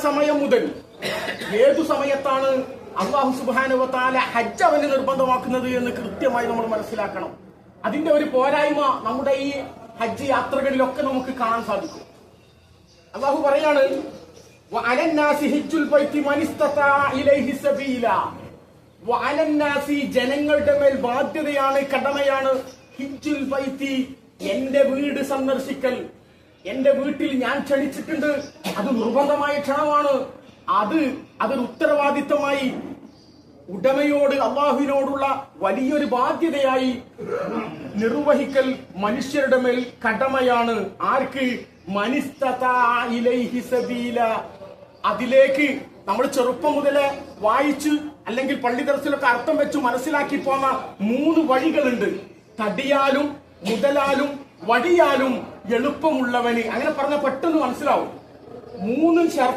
സമയം മുതൽ ഏതു സമയത്താണ് അല്ലാഹു സുബ്ഹാനഹു വ തആല ഹജ്ജ് അവന് നിർബന്ധമാക്കുന്നത് എന്ന് കൃത്യമായി നമ്മൾ മനസ്സിലാക്കണം. അതിന്റെ ഒരു പോരായ്മ നമ്മുടെ ഈ ഹജ്ജ് യാത്രകളിലൊക്കെ നമുക്ക് കാണാൻ സാധിക്കും. അല്ലാഹു പറയാണ്, വഅലന്നാസി ഹിജ്ജുൽ ബൈത്തി മൻ ഇസ്തതാഅ ഇലൈഹി സബീല. വഅലന്നാസി ജനങ്ങളുടെ മേൽ ബാധ്യതയാണ്, കടമയാണ്, ഹിജ്ജുൽ ബൈത്തി എന്റെ വീട് സന്ദർശിക്കൽ. എന്റെ വീട്ടിൽ ഞാൻ ക്ഷണിച്ചിട്ടുണ്ട്, അത് നിർബന്ധമായ ക്ഷണമാണ്. അതൊരു ഉത്തരവാദിത്തമായി ഉടമയോട് അള്ളാഹുവിനോടുള്ള വലിയൊരു ബാധ്യതയായി നിർവഹിക്കൽ മനുഷ്യരുടെ മേൽ കടമയാണ്. ആർക്ക്? മനിസ്തതാഅ ഇലൈഹി സബീല. അതിലേക്ക് നമ്മൾ ചെറുപ്പം മുതലേ വായിച്ച് അല്ലെങ്കിൽ പള്ളി ദർസിലൊക്കെ അർത്ഥം വെച്ച് മനസ്സിലാക്കി പോന്ന 3 വഴികളുണ്ട്. തടിയാലും മുതലാലും വടിയാലും എളുപ്പമുള്ളവന്. അങ്ങനെ പറഞ്ഞ പെട്ടെന്ന് മനസ്സിലാവും. 3